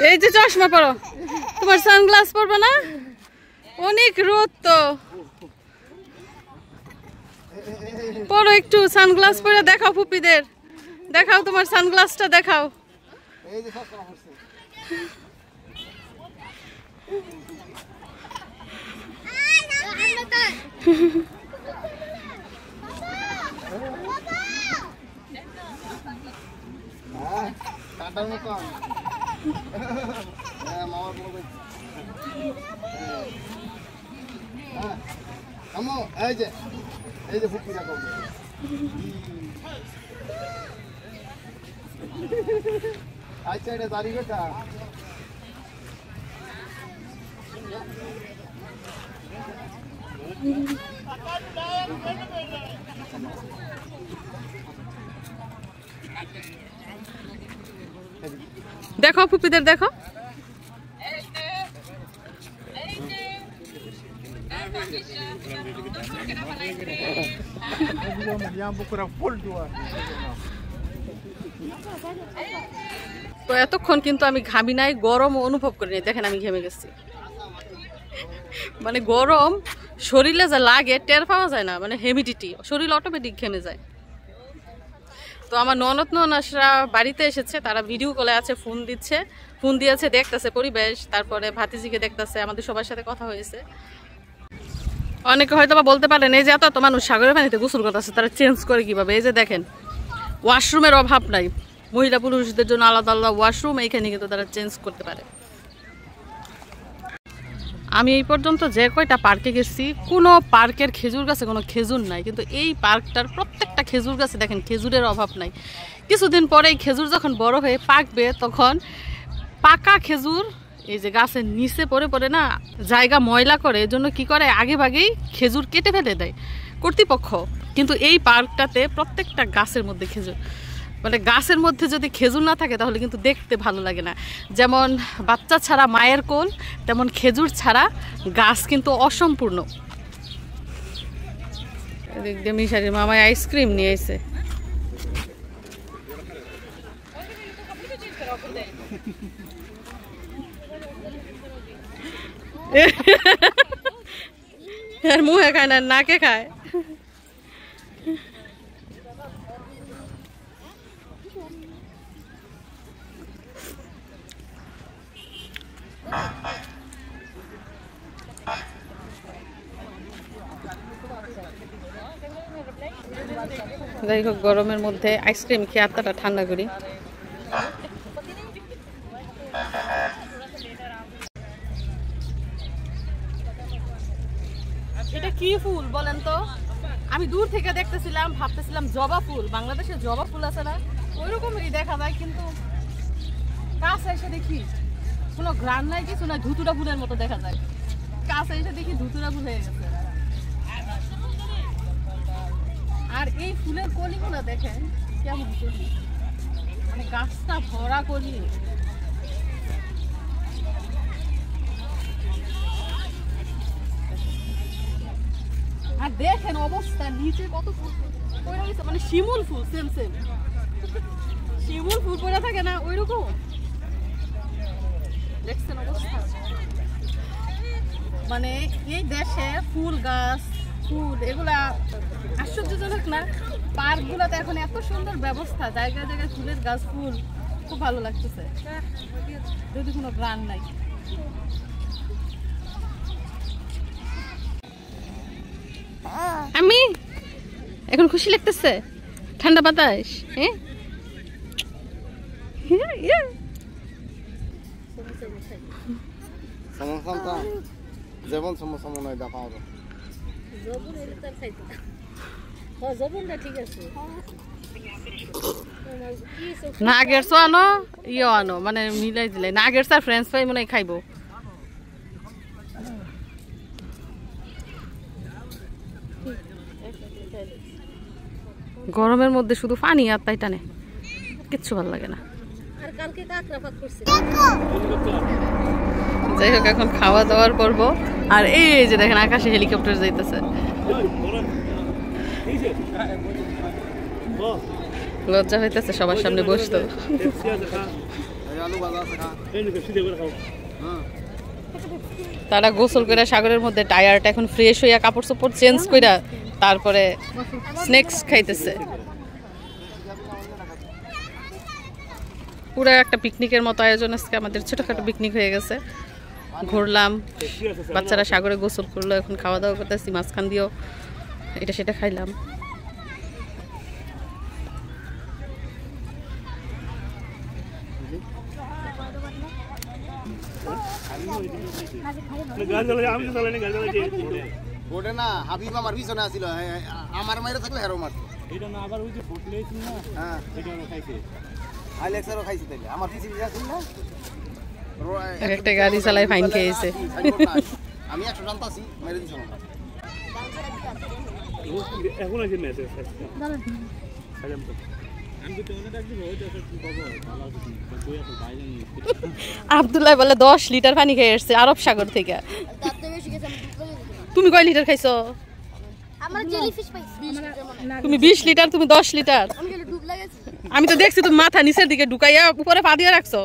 এই যে চশমা পরো, তোমার সানগ্লাস পরবে না? অনেক রোদ তো, পরো একটু সানগ্লাস পরে দেখাও ফুপিদের, দেখাও তোমার সানগ্লাসটা দেখাও। আচ্ছা এটা দাঁড়িয়ে বেটা দেখো ফুপিদের দেখো, তো এতক্ষণ কিন্তু আমি ঘামি নাই, গরম অনুভব করি নাই। দেখেন আমি ঘেমে গেছি, মানে গরম শরীরে যা লাগে টের পাওয়া যায় না, মানে হিউমিডিটি, শরীর অটোমেটিক ঘেমে যায়। তো আমার ননদ ননাসরা বাড়িতে এসেছে, তারা ভিডিও কলে আছে, ফোন দিয়েছে, দেখতেছে পরিবেশ, তারপরে ভাতিজিকে দেখতেছে, আমাদের সবার সাথে কথা হয়েছে। অনেকে হয়তো বা বলতে পারেন এই যে এত মানুষ সাগরের পানিতে গোসল করতেছে, তারা চেঞ্জ করে কিভাবে? এই যে দেখেন, ওয়াশরুমের অভাব নাই, মহিলা পুরুষদের জন্য আলাদা আলাদা ওয়াশরুম, এইখানে কিন্তু তারা চেঞ্জ করতে পারে। আমি এই পর্যন্ত যে কয়টা পার্কে গেছি, কোনো পার্কের খেজুর গাছে কোনো খেজুর নাই, কিন্তু এই পার্কটার প্রত্যেকটা খেজুর গাছে দেখেন খেজুরের অভাব নাই। কিছুদিন পরে এই খেজুর যখন বড় হয়ে পাকবে, তখন পাকা খেজুর এই যে গাছের নিচে পড়ে পড়ে না জায়গা ময়লা করে, এজন্য কি করে আগে ভাগেই খেজুর কেটে ফেলে দেয় কর্তৃপক্ষ। কিন্তু এই পার্কটাতে প্রত্যেকটা গাছের মধ্যে খেজুর, মানে গাছের মধ্যে যদি খেজুর না থাকে তাহলে কিন্তু দেখতে ভালো লাগে না। যেমন বাচ্চা ছাড়া মায়ের কোল, তেমন খেজুর ছাড়া গাছ কিন্তু অসম্পূর্ণ। এদিক দিয়ে মিশারির মামায় আইসক্রিম নিয়ে এসে, আর মুখে খায় না, নাকে খায়। যাই হোক, গরমের মধ্যে আইসক্রিম খেয়ে আত্মাটা ঠান্ডা করি। এটা কি ফুল বলেন তো? আমি দূর থেকে দেখতেছিলাম, ভাবতেছিলাম জবা ফুল, বাংলাদেশে জবা ফুল আছে না, ওইরকমই দেখা যায়, কিন্তু কাছে এসে দেখি কোনো গ্রান নাই, কিছু না, ধুতুরা ফুলের মতো দেখা যায়। কাছে এসে দেখি ধুতুরা ফুল হয়ে গেছে। আর এই ফুলের কলিগুলো দেখেন কেমন, মানে গাছটা ভরা কলি। আর দেখেন অবস্থা, নিচে কত ফুল পড়ে গেছে, মানে শিমুল ফুল, সেম শিমুল ফুল পড়ে থাকে না, ওইরকম দেখছেন অবস্থা। মানে এই দেশে ফুল গাছ, ফুল এগুলা আশ্চর্যজনক না? পার্ক গুলাতে এখন এত সুন্দর ব্যবস্থা, জায়গায় জায়গায় ফুলের গাছ, ফুল, খুব ভালো লাগতেছে, যদি কোনো গ্রান নাই। আমি এখন খুশি লাগতেছে, ঠান্ডা বাতাস। হ্যাঁ, নাগেটস আনো, ইয়ে আনো, মানে মিলাই দিলে নাগেটস আর ফ্রেঞ্চ ফ্রাই মনে হয় খাইবো। গরমের মধ্যে শুধু পানি আর তাই টানে, কিচ্ছু ভালো লাগে না। যাই হোক, এখন খাওয়া দাওয়ার পর্ব। আর এই যে দেখেন আকাশে হেলিকপ্টার যাইতেছে, লজ্জা হইতেছে সবার সামনে বসতো। আলু ভাজা আছে খা হ্যাঁ তারা গোসল করে সাগরের মধ্যে টায়ারটা এখন ফ্রেশ হইয়া কাপড় চোপড় চেঞ্জ কইরা তারপরে স্ন্যাক্স খাইতেছে। পুরো একটা পিকনিকের মতো আয়োজন আজকে আমাদের, ছোটখাটো পিকনিক হয়ে গেছে। ঘুরলাম, বাচ্চারা সাগরে গোসল করলো, এখন খাওয়া দাওয়া করতেছি, মাঝখান দিয়েও এটা সেটা খাইলাম। ওটা না হাবিব আমার পিছনে আসিল, আমার মাইরে থাকলে হেরো মারতো। এটা না আবার ওই যে ফুটলে ছিল না, হ্যাঁ এটা খাইছে। আইলেক্সারও খাইছে তাইলে আমার পিছনে আসিল না। একটা গাড়ি চালাই ফাইন খেয়েছে। আমি 100 জানতাছি মেরে দিছ না। এখন আছে মেসেজ সাজাম তো আমি তো অনেক একদিন হইতো কি খবর ভালো আছে কই আছে বাইরে নি। আব্দুল্লাহ বলে 10 লিটার পানি খেয়ে আসছে আরব সাগর থেকে। তুমি কয় লিটার খাইছো? আমার জেলিফিশ পাইছি 20 লিটার মনে হয়। তুমি 20 লিটার, তুমি 10 লিটার। আমি গেলে ডুব লাগাইছি। আমি তো দেখছি তুমি মাথা নিচের দিকে ঢুকাইয়া উপরে পা দিয়ে রাখছো।